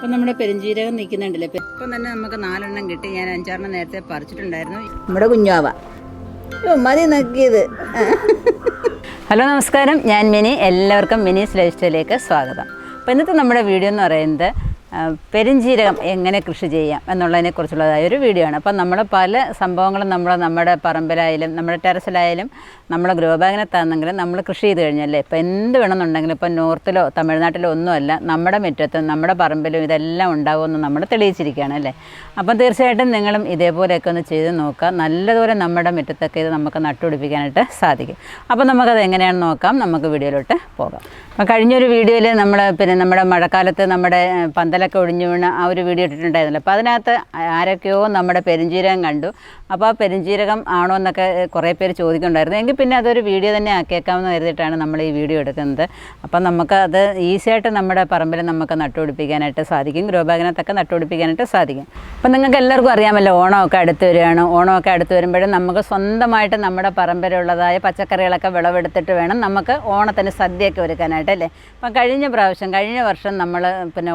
അപ്പം നമ്മുടെ പെരുംജീരകം നിൽക്കുന്നുണ്ടല്ലേ. ഇപ്പം തന്നെ നമുക്ക് 4 എണ്ണം കിട്ടി. ഞാൻ 5 എണ്ണം നേരത്തെ പറിച്ചിട്ടുണ്ടായിരുന്നു. നമ്മുടെ കുഞ്ഞാവ മതി നോക്കിയത്. ഹലോ നമസ്കാരം, ഞാൻ മിനി. എല്ലാവർക്കും മിനീസ് ലൈഫ് സ്റ്റൈലിലേക്ക് സ്വാഗതം. അപ്പോൾ ഇന്നത്തെ നമ്മുടെ വീഡിയോ എന്ന് പറയുന്നത് പെരുംജീരകം എങ്ങനെ കൃഷി ചെയ്യാം എന്നുള്ളതിനെക്കുറിച്ചുള്ളതായ ഒരു വീഡിയോ ആണ്. അപ്പം നമ്മൾ പല സംഭവങ്ങളും നമ്മുടെ പറമ്പിലായാലും നമ്മുടെ ടെറസിലായാലും നമ്മളെ ഗ്രോ ബാഗിനകത്താണെങ്കിലും നമ്മൾ കൃഷി ചെയ്ത് കഴിഞ്ഞല്ലേ, ഇപ്പോൾ എന്ത് വേണമെന്നുണ്ടെങ്കിലും ഇപ്പം നോർത്തിലോ തമിഴ്നാട്ടിലോ ഒന്നുമല്ല, നമ്മുടെ മുറ്റത്തും നമ്മുടെ പറമ്പിലും ഇതെല്ലാം ഉണ്ടാകുമെന്ന് നമ്മൾ തെളിയിച്ചിരിക്കുകയാണ് അല്ലേ. അപ്പം തീർച്ചയായിട്ടും നിങ്ങളും ഇതേപോലെയൊക്കെ ഒന്ന് ചെയ്ത് നോക്കുക. നല്ലതുപോലെ നമ്മുടെ മുറ്റത്തൊക്കെ ഇത് നമുക്ക് നട്ടുപിടിപ്പിക്കാനായിട്ട് സാധിക്കും. അപ്പോൾ നമുക്കത് എങ്ങനെയാണെന്ന് നോക്കാം. നമുക്ക് വീഡിയോയിലോട്ട് പോകാം. അപ്പം കഴിഞ്ഞൊരു വീഡിയോയിൽ നമ്മുടെ മഴക്കാലത്ത് നമ്മുടെ പന്തലൊക്കെ ഒടിഞ്ഞു വീണ ആ ഒരു വീഡിയോ ഇട്ടിട്ടുണ്ടായിരുന്നല്ലോ. അപ്പോൾ അതിനകത്ത് ആരൊക്കെയോ നമ്മുടെ പെരുംജീരകം കണ്ടു. അപ്പോൾ ആ പെരുംജീരകം ആണോ എന്നൊക്കെ കുറേ പേര് ചോദിക്കുന്നുണ്ടായിരുന്നു. എങ്കിൽ പിന്നെ അതൊരു വീഡിയോ തന്നെ ആക്കിയേക്കാമെന്ന് കരുതിയിട്ടാണ് നമ്മൾ ഈ വീഡിയോ എടുക്കുന്നത്. അപ്പം നമുക്ക് അത് ഈസിയായിട്ട് നമ്മുടെ പറമ്പിൽ നമുക്ക് നട്ടുപിടിപ്പിക്കാനായിട്ട് സാധിക്കും, ഗ്രോ ബാഗിനകത്തൊക്കെ നട്ടുപിടിപ്പിക്കാനായിട്ട് സാധിക്കും. അപ്പം നിങ്ങൾക്ക് എല്ലാവർക്കും അറിയാമല്ലോ, ഓണമൊക്കെ അടുത്ത് വരികയാണ്. ഓണമൊക്കെ അടുത്ത് വരുമ്പോഴും നമുക്ക് സ്വന്തമായിട്ട് നമ്മുടെ പറമ്പിലുള്ളതായ പച്ചക്കറികളൊക്കെ വിളവെടുത്തിട്ട് വേണം നമുക്ക് ഓണത്തിന് സദ്യയൊക്കെ ഒരുക്കാനായിട്ട് അല്ലേ. അപ്പം കഴിഞ്ഞ വർഷം നമ്മൾ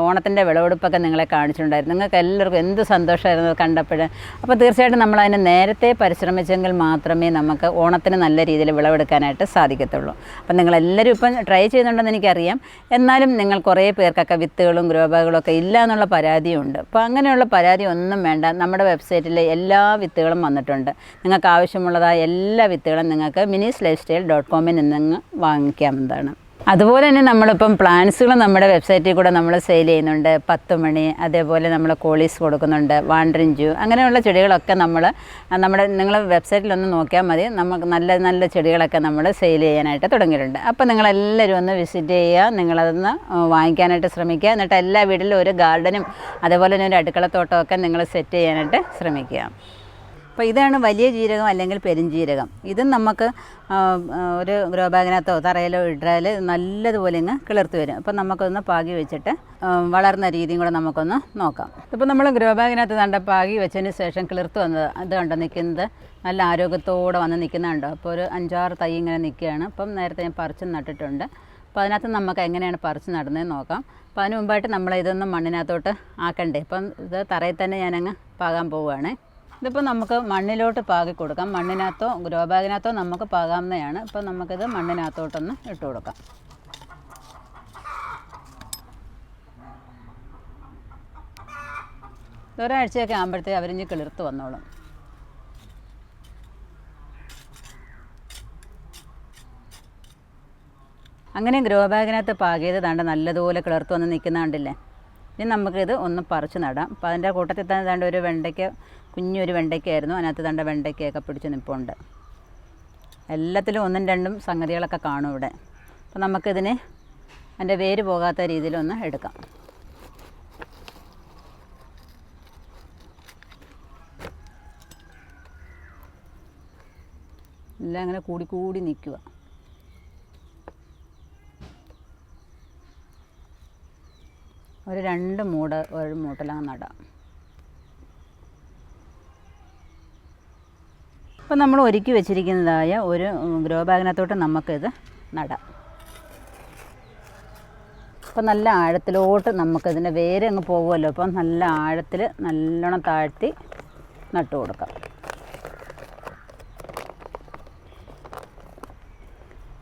ഓണത്തിൻ്റെ വിളവെടുപ്പൊക്കെ നിങ്ങളെ കാണിച്ചിട്ടുണ്ടായിരുന്നു. നിങ്ങൾക്ക് എല്ലാവർക്കും എന്ത് സന്തോഷമായിരുന്നു കണ്ടപ്പോൾ. അപ്പോൾ തീർച്ചയായിട്ടും നമ്മളതിന് നേരത്തെ പരിശ്രമിച്ചെങ്കിൽ മാത്രമേ നമുക്ക് ഓണത്തിന് നല്ല രീതിയിൽ വിളവെടുക്കാനായിട്ട് സാധിക്കത്തുള്ളൂ. അപ്പം നിങ്ങളെല്ലാവരും ഇപ്പം ട്രൈ ചെയ്യുന്നുണ്ടെന്ന് എനിക്കറിയാം. എന്നാലും നിങ്ങൾ കുറേ പേർക്കൊക്കെ വിത്തുകളും ഗ്രോ ബാഗുകളും ഒക്കെ ഇല്ല എന്നുള്ള പരാതിയുണ്ട്. അപ്പോൾ അങ്ങനെയുള്ള പരാതി ഒന്നും വേണ്ട. നമ്മുടെ വെബ്സൈറ്റിൽ എല്ലാ വിത്തുകളും വന്നിട്ടുണ്ട്. നിങ്ങൾക്ക് ആവശ്യമുള്ളതായ എല്ലാ വിത്തുകളും നിങ്ങൾക്ക് theminislifestyle.com നിന്ന് വാങ്ങിക്കാവുന്നതാണ്. അതുപോലെ തന്നെ നമ്മളിപ്പം പ്ലാന്റ്സുകൾ നമ്മുടെ വെബ്സൈറ്റിൽ കൂടെ നമ്മൾ സെയിൽ ചെയ്യുന്നുണ്ട്. 10 മണി, അതേപോലെ നമ്മൾ കോളീസ് കൊടുക്കുന്നുണ്ട്, വാണ്ടറിഞ്ചു, അങ്ങനെയുള്ള ചെടികളൊക്കെ നിങ്ങൾ വെബ്സൈറ്റിലൊന്ന് നോക്കിയാൽ മതി. നമുക്ക് നല്ല നല്ല ചെടികളൊക്കെ നമ്മൾ സെയിൽ ചെയ്യാനായിട്ട് തുടങ്ങിയിട്ടുണ്ട്. അപ്പോൾ നിങ്ങളെല്ലാവരും ഒന്ന് വിസിറ്റ് ചെയ്യുക, നിങ്ങളതൊന്ന് വാങ്ങിക്കാനായിട്ട് ശ്രമിക്കുക. എന്നിട്ട് എല്ലാ വീട്ടിലും ഒരു ഗാർഡനും അതേപോലെ തന്നെ ഒരു അടുക്കളത്തോട്ടമൊക്കെ നിങ്ങൾ സെറ്റ് ചെയ്യാനായിട്ട് ശ്രമിക്കുക. അപ്പോൾ ഇതാണ് വലിയ ജീരകം അല്ലെങ്കിൽ പെരുംജീരകം. ഇതും നമുക്ക് ഒരു ഗ്രോ ബാഗിനകത്തോ തറയിലോ ഇട്ടാൽ നല്ലതുപോലെ ഇങ്ങ് കിളിർത്ത് വരും. അപ്പോൾ നമുക്കൊന്ന് പാകി വെച്ചിട്ട് വളർന്ന രീതിയും കൂടെ നമുക്കൊന്ന് നോക്കാം. ഇപ്പോൾ നമ്മൾ ഗ്രോ ബാഗിനകത്ത് പാകി വെച്ചതിന് ശേഷം കിളിർത്ത് വന്നത് അത് കണ്ടോ നിൽക്കുന്നത്, നല്ല ആരോഗ്യത്തോടെ വന്ന് നിൽക്കുന്നുണ്ടോ. അപ്പോൾ ഒരു 5-6 തൈ ഇങ്ങനെ നിൽക്കുകയാണ്. അപ്പം നേരത്തെ ഞാൻ പറിച്ച് നട്ടിട്ടുണ്ട്. അപ്പോൾ അതിനകത്ത് നമുക്ക് എങ്ങനെയാണ് പറിച്ച് നടുന്നതെന്ന് നോക്കാം. അപ്പോൾ അതിന് മുമ്പായിട്ട് നമ്മൾ ഇതൊന്നും മണ്ണിനകത്തോട്ട് ആക്കണ്ടേ. ഇപ്പം ഇത് തറയിൽ തന്നെ ഞാനങ്ങ് പാകാൻ പോവുകയാണ്. ഇതിപ്പോൾ നമുക്ക് മണ്ണിലോട്ട് പാകി കൊടുക്കാം. മണ്ണിനകത്തോ ഗ്രോ ബാഗിനകത്തോ നമുക്ക് പാകാവുന്നതാണ്. അപ്പോൾ നമുക്കിത് മണ്ണിനകത്തോട്ടൊന്ന് ഇട്ട് കൊടുക്കാം. ഒരാഴ്ചയൊക്കെ ആകുമ്പോഴത്തേക്ക് അവരിഞ്ഞ് കിളിർത്ത് വന്നോളും. അങ്ങനെ ഗ്രോ ബാഗിനകത്ത് പാകിയത് ദാണ്ട് നല്ലതുപോലെ കിളിർത്ത് വന്ന് നിൽക്കുന്ന കണ്ടില്ലേ. ഇനി നമുക്കിത് ഒന്ന് പറിച്ച് നടാം. അപ്പോൾ അതിൻ്റെ കൂട്ടത്തിൽ തന്നെ ദാണ്ട് ഒരു വെണ്ടയ്ക്ക, കുഞ്ഞൊരു വെണ്ടയ്ക്കായിരുന്നു. അതിനകത്ത് ദാണ്ട് വെണ്ടയ്ക്കയൊക്കെ പിടിച്ച് നിൽപ്പുണ്ട്. എല്ലാത്തിലും 1-2 സംഗതികളൊക്കെ കാണും ഇവിടെ. അപ്പോൾ നമുക്കിതിനെ അതിൻ്റെ വേര് പോകാത്ത രീതിയിലൊന്ന് എടുക്കാം. എല്ലാം അങ്ങനെ കൂടി നിൽക്കുക. ഒരു 2 മൂട് ഒരു മൂട്ടിലങ്ങ് നടാം. അപ്പോൾ നമ്മൾ ഒരുക്കി വെച്ചിരിക്കുന്നതായ ഒരു ഗ്രോ ബാഗിനകത്തോട്ട് നമുക്കിത് നടാം. അപ്പോൾ നല്ല ആഴത്തിലോട്ട് നമുക്കിതിൻ്റെ വേര് അങ്ങ് പോകുമല്ലോ. അപ്പം നല്ല ആഴത്തിൽ നല്ലോണം താഴ്ത്തി നട്ടു കൊടുക്കാം.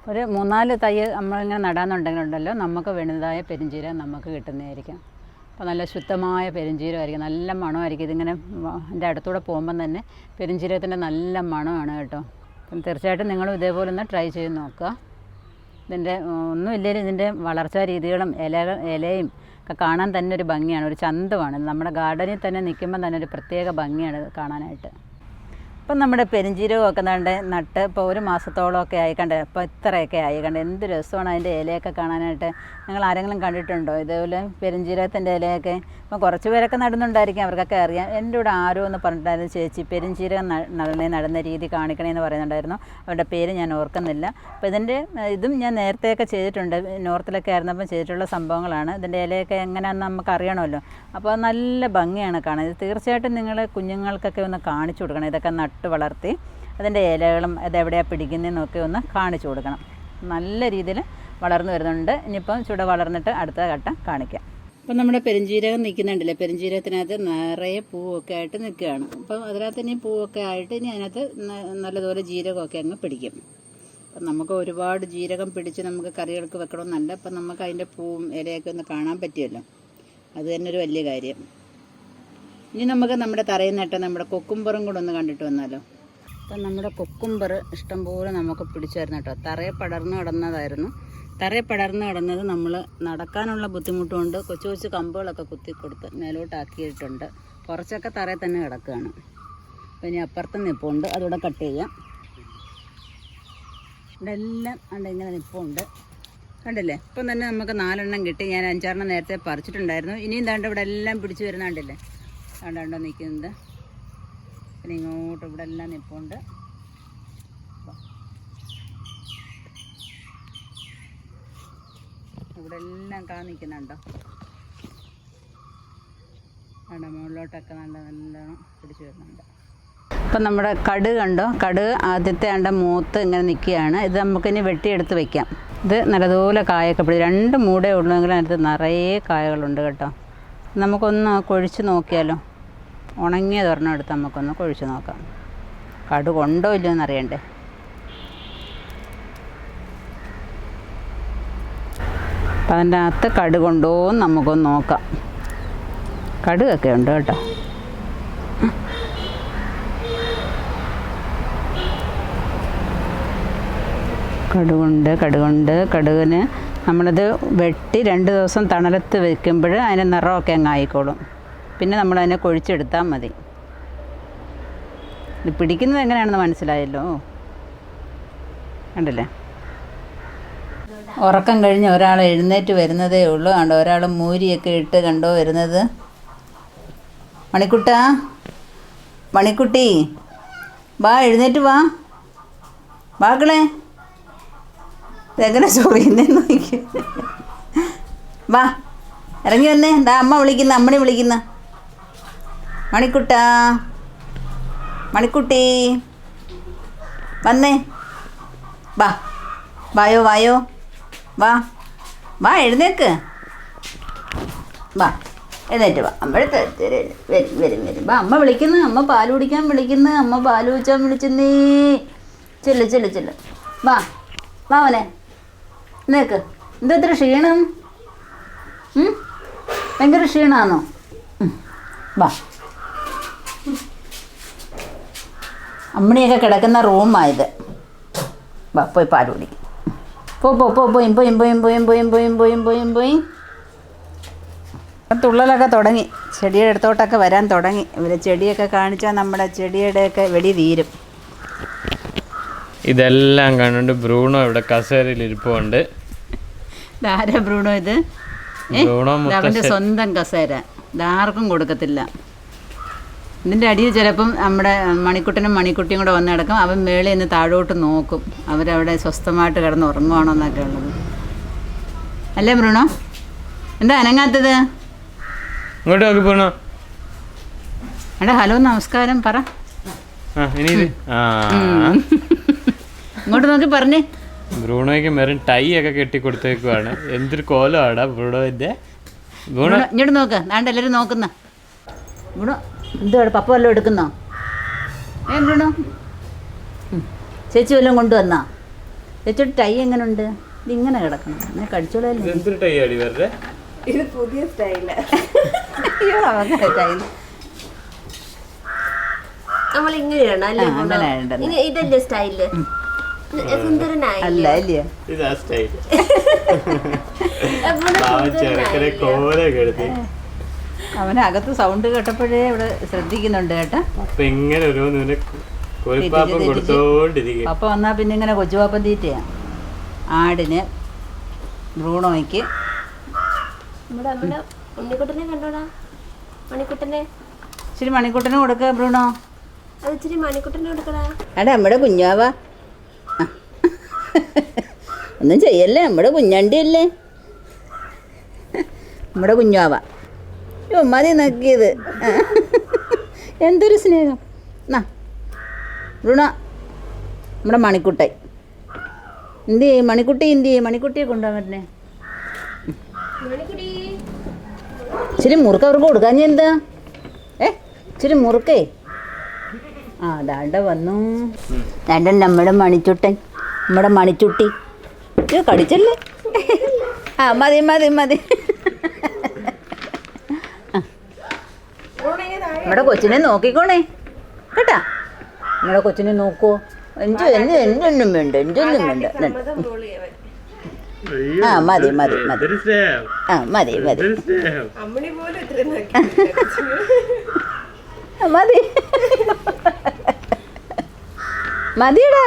ഒരു 3-4 തൈ നമ്മളിങ്ങനെ നടാന്നുണ്ടെങ്കിലുണ്ടല്ലോ, നമുക്ക് വേണ്ടതായ പെരുംജീരകം നമുക്ക് കിട്ടുന്നതായിരിക്കും. അപ്പോൾ നല്ല ശുദ്ധമായ പെരുംജീരകമായിരിക്കും, നല്ല മണമായിരിക്കും. ഇതിങ്ങനെ എൻ്റെ അടുത്തൂടെ പോകുമ്പം തന്നെ പെരുംജീരകത്തിൻ്റെ നല്ല മണമാണ് കേട്ടോ. അപ്പം തീർച്ചയായിട്ടും നിങ്ങളും ഇതേപോലെ ഒന്ന് ട്രൈ ചെയ്ത് നോക്കുക. ഇതിൻ്റെ ഒന്നുമില്ലെങ്കിലും ഇതിൻ്റെ വളർച്ചാ രീതികളും ഇലയും ഒക്കെ കാണാൻ തന്നെ ഒരു ഭംഗിയാണ്, ഒരു ചന്തമാണ്. നമ്മുടെ ഗാർഡനിൽ തന്നെ നിൽക്കുമ്പം തന്നെ ഒരു പ്രത്യേക ഭംഗിയാണ് ഇത് കാണാനായിട്ട്. ഇപ്പം നമ്മുടെ പെരുംജീരകമൊക്കെ നട്ട് ഇപ്പോൾ 1 മാസത്തോളമൊക്കെ ആയിക്കണ്ടേ. അപ്പോൾ ഇത്രയൊക്കെ ആയിക്കണ്ടേ. എന്ത് രസമാണ് അതിൻ്റെ ഇലയൊക്കെ കാണാനായിട്ട്. നിങ്ങൾ ആരെങ്കിലും കണ്ടിട്ടുണ്ടോ ഇതേപോലെ പെരുംജീരകത്തിൻ്റെ ഇലയൊക്കെ? ഇപ്പോൾ കുറച്ച് പേരൊക്കെ നടുന്നുണ്ടായിരിക്കും, അവർക്കൊക്കെ അറിയാം. എൻ്റെ കൂടെ ആരോ എന്ന് പറഞ്ഞിട്ടായിരുന്നു, ചേച്ചി പെരുംജീരകം നടുന്ന രീതി കാണിക്കണമെന്ന് പറയുന്നുണ്ടായിരുന്നു. അവരുടെ പേര് ഞാൻ ഓർക്കുന്നില്ല. അപ്പോൾ ഇതും ഞാൻ നേരത്തെയൊക്കെ ചെയ്തിട്ടുണ്ട്, നോർത്തിലൊക്കെ ആയിരുന്നപ്പം ചെയ്തിട്ടുള്ള സംഭവങ്ങളാണ്. ഇതിൻ്റെ ഇലയൊക്കെ എങ്ങനെയാണെന്ന് നമുക്ക് അറിയണമല്ലോ. അപ്പോൾ നല്ല ഭംഗിയാണ് കാണാൻ. ഇത് തീർച്ചയായിട്ടും നിങ്ങൾ കുഞ്ഞുങ്ങൾക്കൊക്കെ ഒന്ന് കാണിച്ചു കൊടുക്കണം. ഇതൊക്കെ നട്ട് വളർത്തി അതിൻ്റെ ഇലകളും അതെവിടെയാണ് പിടിക്കുന്നതെന്നൊക്കെ ഒന്ന് കാണിച്ചു കൊടുക്കണം. നല്ല രീതിയിൽ വളർന്നു വരുന്നുണ്ട്. ഇനിയിപ്പം ചുട വളർന്നിട്ട് അടുത്ത ഘട്ടം കാണിക്കാം. അപ്പം നമ്മുടെ പെരുംജീരകം നിൽക്കുന്നുണ്ടല്ലേ, പെരുംജീരകത്തിനകത്ത് നിറയെ പൂവൊക്കെ ആയിട്ട് നിൽക്കുകയാണ്. അപ്പം അതിനകത്ത് ഇനി പൂവൊക്കെ ആയിട്ട് ഇനി അതിനകത്ത് നല്ലതുപോലെ ജീരകമൊക്കെ അങ്ങ് പിടിക്കും. അപ്പം നമുക്ക് ഒരുപാട് ജീരകം പിടിച്ച് നമുക്ക് കറികൾക്ക് വെക്കണമെന്നല്ല. അപ്പം നമുക്ക് അതിൻ്റെ പൂവും ഇലയൊക്കെ ഒന്ന് കാണാൻ പറ്റുമല്ലോ, അത് തന്നെ ഒരു വലിയ കാര്യം. ഇനി നമുക്ക് നമ്മുടെ തറയിൽ നട്ട നമ്മുടെ കൊക്കുംബറും കൂടെ ഒന്ന് കണ്ടിട്ട് വന്നാലോ. അപ്പം നമ്മുടെ കൊക്കുംബർ ഇഷ്ടംപോലെ നമുക്ക് പിടിച്ചായിരുന്നു കേട്ടോ. തറയെ പടർന്നു കിടന്നതായിരുന്നു. തറയെ പടർന്നു കിടന്നത് നമ്മൾ നടക്കാനുള്ള ബുദ്ധിമുട്ടുകൊണ്ട് കൊച്ചു കൊച്ചു കമ്പുകളൊക്കെ കുത്തിക്കൊടുത്ത് മേലോട്ടാക്കിയിട്ടുണ്ട്. കുറച്ചൊക്കെ തറയിൽ തന്നെ കിടക്കുകയാണ്. അപ്പം ഇനി അപ്പുറത്ത് നിൽപ്പുണ്ട്, അതുകൂടെ കട്ട് ചെയ്യാം. ഇവിടെ എല്ലാം ഉണ്ട്, ഇങ്ങനെ നിൽപ്പുണ്ട്, കണ്ടില്ലേ. ഇപ്പം തന്നെ നമുക്ക് 4 എണ്ണം കിട്ടി. ഞാൻ 5 എണ്ണം നേരത്തെ പറിച്ചിട്ടുണ്ടായിരുന്നു. ഇനിയും താണ്ട് ഇവിടെ എല്ലാം പിടിച്ച് വരുന്നുണ്ടല്ലേ, കണ്ടോ നിൽക്കുന്നത്. പിന്നെ ഇങ്ങോട്ട് ഇവിടെ എല്ലാം നിൽപ്പുണ്ട്. ഇവിടെ എല്ലാം നിൽക്കുന്നുണ്ടോ, അവിടെ മുകളിലോട്ടൊക്കെ നല്ലോണം പിടിച്ചു വരുന്നുണ്ട്. അപ്പം നമ്മുടെ കടുക് കണ്ടോ, കടുക് ആദ്യത്തെ മൂത്ത് ഇങ്ങനെ നിൽക്കുകയാണ്. ഇത് നമുക്കിനി വെട്ടിയെടുത്ത് വയ്ക്കാം. ഇത് നല്ലതുപോലെ കായൊക്കെ പിടിച്ച് 2 മൂടേ ഉള്ളൂവെങ്കിൽ അതിനകത്ത് നിറയെ കായകളുണ്ട് കേട്ടോ. നമുക്കൊന്ന് കൊഴിച്ച് നോക്കിയാലോ. ഉണങ്ങിയതൊരെണ്ണം എടുത്ത് നമുക്കൊന്ന് കൊഴിച്ച് നോക്കാം. കടുക് ഉണ്ടോ ഇല്ലയോ എന്നറിയണ്ടേ. അപ്പം അതിൻ്റെ അകത്ത് കടുകുണ്ടോ എന്ന് നമുക്കൊന്ന് നോക്കാം. കടുകൊക്കെ ഉണ്ട് കേട്ടോ. കടുകിന് നമ്മളിത് വെട്ടി 2 ദിവസം തണലത്ത് വെക്കുമ്പോൾ അതിൻ്റെ നിറമൊക്കെ അങ്ങ് ആയിക്കോളും. പിന്നെ നമ്മളതിനെ കൊഴിച്ചെടുത്താൽ മതി. ഇത് പിടിക്കുന്നത് എങ്ങനെയാണെന്ന് മനസ്സിലായല്ലോ, കണ്ടില്ലേ. ഉറക്കം കഴിഞ്ഞ് ഒരാൾ എഴുന്നേറ്റ് വരുന്നതേ ഉള്ളൂ. കണ്ടോ, ഒരാൾ മൂരിയൊക്കെ ഇട്ട് കണ്ടോ വരുന്നത്. മണിക്കുട്ടി വാ, എഴുന്നേറ്റ് വാ, വാക്കളെ. ഇതെങ്ങനെ ചൊറിയുന്നേന്ന് നോക്കി. വാ, ഇറങ്ങി വന്നേ. ദാ അമ്മ വിളിക്കുന്ന, അമ്മണി വിളിക്കുന്ന. മണിക്കുട്ടി വന്നേ, വാ, വായോ, വാ എഴുന്നേക്ക്, വാ എഴുന്നേറ്റ് വാ. അമ്മടുത്ത് വരും. വാ, അമ്മ വിളിക്കുന്നു, അമ്മ പാല് കുടിക്കാൻ വിളിക്കുന്നു, അമ്മ പാല് കുടിച്ചാൻ വിളിച്ചെന്നേ. ചെല്ല്. വാ മോനെ, എഴുന്നേക്ക്. എന്തത്ര ക്ഷീണം? ഭയങ്കര ക്ഷീണമാണോ? വാ. അമ്മണിയൊക്കെ കിടക്കുന്ന റൂമായത്. വാ, പോയി പാല് കുടിക്കും. പോയി. തുള്ളലൊക്കെ തുടങ്ങി, ചെടിയുടെ അടുത്തോട്ടൊക്കെ വരാൻ തുടങ്ങി. ഇവർ ചെടിയൊക്കെ കാണിച്ചാൽ നമ്മുടെ ചെടിയുടെയൊക്കെ വെടി തീരും. ഇതെല്ലാം കണ്ടുകൊണ്ട് ബ്രൂണോ ഇവിടെ കസേരയിൽ ഇരിപ്പുണ്ട്. ഇതാരാ ബ്രൂണോ? ഇത് അവൻ്റെ സ്വന്തം കസേര, ഇതാർക്കും കൊടുക്കത്തില്ല. ഇതിൻ്റെ അടിയിൽ ചിലപ്പം നമ്മുടെ മണിക്കുട്ടിയും കൂടെ വന്ന് കിടക്കും. അവൻ മേളിൽ നിന്ന് താഴോട്ട് നോക്കും, അവരവിടെ സ്വസ്ഥമായിട്ട് കിടന്ന് ഉറങ്ങുവാണോ എന്നൊക്കെ ഉള്ളത്. അല്ലേ ബ്രൂണോ? എന്താ അനങ്ങാത്തത്? ഇങ്ങോട്ട് നോക്കി ബ്രൂണോ. എടാ ഹലോ നമസ്കാരം പറ. ഇങ്ങോട്ട് നോക്കി പറഞ്ഞേ. ബ്രൂണോയ്ക്ക് മെറിൻ ടൈ ഒക്കെ കെട്ടി കൊടുത്തേക്കുവാണ്. എന്തൊരു കോലമാടാ ബ്രൂണോന്റെ. ഇങ്ങോട്ട് നോക്ക്, നാണ്ട് എല്ലാവരും നോക്കുന്ന. ബ്രൂണോ എന്തുവാ, പപ്പ വല്ലതും എടുക്കുന്നോ? ബ്രൂണോ, ചേച്ചി വല്ലതും കൊണ്ടുവന്നാ? ചേച്ചിയുടെ ടൈ എങ്ങനെയുണ്ട്? ഇതിങ്ങനെ കിടക്കണം, അങ്ങനെ കടിച്ചോളല്ലേ. ഇത് പുതിയ സ്റ്റൈല്. നമ്മൾ ഇങ്ങനെയാണ് ഇതല്ലേ സ്റ്റൈല്? അല്ല അല്ലേ, അവനകത്ത് സൗണ്ട് കേട്ടപ്പോഴേ ഇവിടെ ശ്രദ്ധിക്കുന്നുണ്ട് കേട്ടാ. പപ്പ വന്നാ പിന്നെ ഇങ്ങനെ കൊച്ചുപാപ്പം തീറ്റയാ. ആടിന്, ബ്രൂണോയ്ക്ക്. ഉണ്ണിക്കുട്ടനെ കണ്ടോടാ, മണിക്കുട്ടനെ. ഇച്ചിരി മണിക്കുട്ടന് കൊടുക്ക ബ്രൂണോ. അത് ഇച്ചിരി മണിക്കുട്ടനെ കൊടുക്കടാ. എടാ നമ്മുടെ കുഞ്ഞാവാ, ഒന്നും ചെയ്യല്ലേ, നമ്മുടെ കുഞ്ഞണ്ടിയല്ലേ, നമ്മുടെ കുഞ്ഞാവാ. മതി നക്കിയത്, എന്തൊരു സ്നേഹം. എന്നാ ബ്രൂണ, നമ്മുടെ മണിക്കുട്ടായി എന്ത് ചെയ്യും? മണിക്കുട്ടിയെ കൊണ്ടുപോകാൻ പറ്റണേ. ഇച്ചിരി മുറുക്ക് അവർക്ക് കൊടുക്കാൻ എന്താ? ഇച്ചിരി മുറുക്കേ. ആ ദാണ്ട വന്നു. ദാണ്ട നമ്മുടെ മണിച്ചുട്ടൻ, നമ്മുടെ മണിച്ചുട്ടി. ഇത് കടിച്ചല്ലേ? ആ മതി മതി മതി. നമ്മുടെ കൊച്ചിനെ നോക്കിക്കോണേ കേട്ടാ. നമ്മുടെ കൊച്ചിനെ നോക്കുവോ? എന്തൊന്നും വേണ്ട, എന്തൊന്നും വേണ്ട. ആ മതി മതി മതി. ആ മതി മതി മതി മതിയടാ.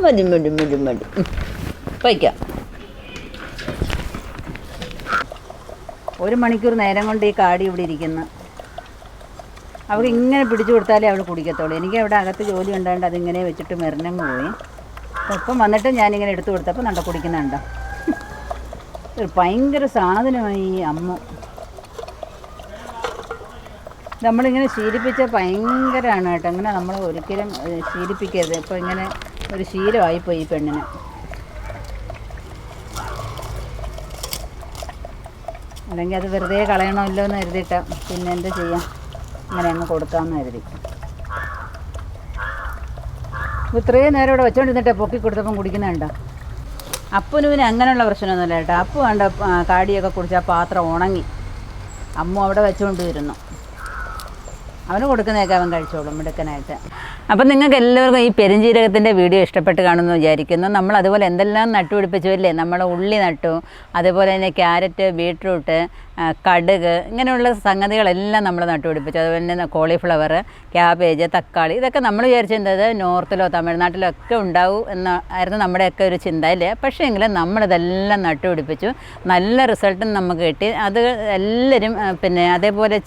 മതി മതി മതി മതി. വയ്ക്കാം. 1 മണിക്കൂർ നേരം കൊണ്ട് ഈ കാടി ഇവിടെ ഇരിക്കുന്നു. അവൾക്ക് ഇങ്ങനെ പിടിച്ചു കൊടുത്താലേ അവൾ കുടിക്കത്തുള്ളൂ. എനിക്ക് അവിടെ അകത്ത് ജോലി ഉണ്ടായിട്ട് അതിങ്ങനെ വെച്ചിട്ട് മെറിനങ്ങ് പോയി. ഇപ്പം വന്നിട്ട് ഞാനിങ്ങനെ എടുത്തു കൊടുത്തപ്പോൾ നണ്ട കുടിക്കുന്നുണ്ടോ. ഭയങ്കര സാധനമായി ഈ അമ്മ. നമ്മളിങ്ങനെ ശീലിപ്പിച്ചാൽ ഭയങ്കരമാണ് കേട്ടോ. അങ്ങനെ നമ്മൾ ഒരിക്കലും ശീലിപ്പിക്കരുത്. ഇപ്പോൾ ഇങ്ങനെ ഒരു ശീലമായിപ്പോയി ഈ പെണ്ണിന്. അല്ലെങ്കിൽ അത് വെറുതെ കളയണമല്ലോ എന്ന് കരുതിയിട്ടാണ്. പിന്നെ എന്താ ചെയ്യാം, അങ്ങനെ അങ്ങ് കൊടുക്കാമെന്ന് കരുതി. ഇത്രയും നേരം ഇവിടെ വെച്ചോണ്ടിരുന്നിട്ട് പൊക്കി കൊടുത്തപ്പം കുടിക്കുന്നുണ്ടോ. അപ്പനുവിന് അങ്ങനെയുള്ള പ്രശ്നമൊന്നുമില്ല കേട്ടോ. അപ്പു വേണ്ട കാടിയൊക്കെ കുടിച്ച് ആ പാത്രം ഉണങ്ങി അമ്മ അവിടെ വെച്ചുകൊണ്ട് വരുന്നു. അവന് കൊടുക്കുന്നതൊക്കെ അവൻ കഴിച്ചോളും മിടുക്കനായിട്ട്. അപ്പം നിങ്ങൾക്ക് എല്ലാവർക്കും ഈ പെരുംജീരകത്തിൻ്റെ വീഡിയോ ഇഷ്ടപ്പെട്ട് കാണുമെന്ന് വിചാരിക്കുന്നു. നമ്മൾ അതുപോലെ എന്തെല്ലാം നട്ടുപിടിപ്പിച്ചു അല്ലേ. നമ്മൾ ഉള്ളി നട്ടു, അതുപോലെ തന്നെ ക്യാരറ്റ്, ബീട്രൂട്ട്, കടുക്, ഇങ്ങനെയുള്ള സംഗതികളെല്ലാം നമ്മൾ നട്ടുപിടിപ്പിച്ചു. അതുപോലെ തന്നെ കോളിഫ്ലവർ, ക്യാബേജ്, തക്കാളി, ഇതൊക്കെ നമ്മൾ വിചാരിച്ചത് നോർത്തിലോ തമിഴ്നാട്ടിലോ ഒക്കെ ഉണ്ടാവും എന്നായിരുന്നു നമ്മുടെയൊക്കെ ഒരു ചിന്ത അല്ലേ. പക്ഷേ എങ്കിലും നമ്മളിതെല്ലാം നട്ടുപിടിപ്പിച്ചു. നല്ല റിസൾട്ടും നമുക്ക് കിട്ടി. അത് എല്ലാവരും പിന്നെ അതേപോലെ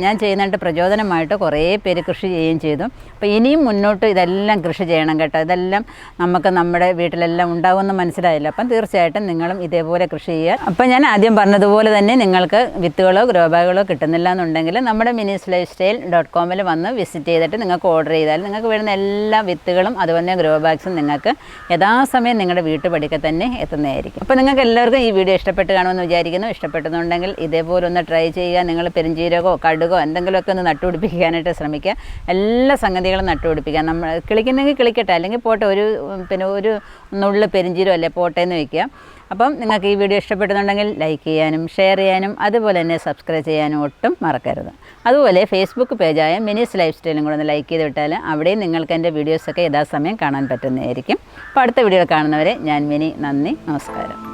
ഞാൻ ചെയ്യുന്നതായിട്ട് പ്രചോദനമായിട്ട് കുറേ പേര് കൃഷി ചെയ്യുകയും ചെയ്തു. അപ്പോൾ ഇനിയും മുന്നോട്ട് ഇതെല്ലാം കൃഷി ചെയ്യണം കേട്ടോ. ഇതെല്ലാം നമുക്ക് നമ്മുടെ വീട്ടിലെല്ലാം ഉണ്ടാവുമെന്ന് മനസ്സിലായില്ല. അപ്പം തീർച്ചയായിട്ടും നിങ്ങളും ഇതേപോലെ കൃഷി ചെയ്യുക. അപ്പം ഞാൻ ആദ്യം പറഞ്ഞതുപോലെ തന്നെ നിങ്ങൾക്ക് വിത്തുകളോ ഗ്രോ ബാഗുകളോ കിട്ടുന്നില്ല എന്നുണ്ടെങ്കിൽ നമ്മുടെ theminislifestyle.com വന്ന് വിസിറ്റ് ചെയ്തിട്ട് നിങ്ങൾക്ക് ഓർഡർ ചെയ്താൽ നിങ്ങൾക്ക് വരുന്ന എല്ലാ വിത്തുകളും അതുപോലെ തന്നെ ഗ്രോ ബാഗ്സും നിങ്ങൾക്ക് യഥാസമയം നിങ്ങളുടെ വീട്ടുപടിക്കൽ തന്നെ എത്തുന്നതായിരിക്കും. അപ്പോൾ നിങ്ങൾക്ക് എല്ലാവർക്കും ഈ വീഡിയോ ഇഷ്ടപ്പെട്ട് കാണുമെന്ന് വിചാരിക്കുന്നു. ഇഷ്ടപ്പെട്ടെന്നുണ്ടെങ്കിൽ ഇതേപോലെ ഒന്ന് ട്രൈ ചെയ്യുക. നിങ്ങൾ പെരുംജീരകമോ കടുകോ എന്തെങ്കിലുമൊക്കെ ഒന്ന് നട്ടുപിടിപ്പിക്കാനായിട്ട് ശ്രമിക്കുക. എല്ലാ സംഗതികളും നട്ടുപിടിപ്പിക്കുക. നമ്മൾ കിളിക്കുന്നെങ്കിൽ കിളിക്കട്ടെ, അല്ലെങ്കിൽ പോട്ടെ. ഒരു നുള്ളു പെരുംജീരകം അല്ലേ പോട്ടെ എന്ന് വയ്ക്കുക. അപ്പം നിങ്ങൾക്ക് ഈ വീഡിയോ ഇഷ്ടപ്പെടുന്നുണ്ടെങ്കിൽ ലൈക്ക് ചെയ്യാനും ഷെയർ ചെയ്യാനും അതുപോലെ തന്നെ സബ്സ്ക്രൈബ് ചെയ്യാനും ഒട്ടും മറക്കരുത്. അതുപോലെ ഫേസ്ബുക്ക് പേജായ മിനീസ് ലൈഫ് സ്റ്റൈലും കൂടെ ഒന്ന് ലൈക്ക് ചെയ്ത് വിട്ടാൽ അവിടെയും നിങ്ങൾക്ക് എൻ്റെ വീഡിയോസൊക്കെ യഥാസമയം കാണാൻ പറ്റുന്നതായിരിക്കും. അപ്പോൾ അടുത്ത വീഡിയോ കാണുന്നവരെ ഞാൻ മിനി. നന്ദി, നമസ്കാരം.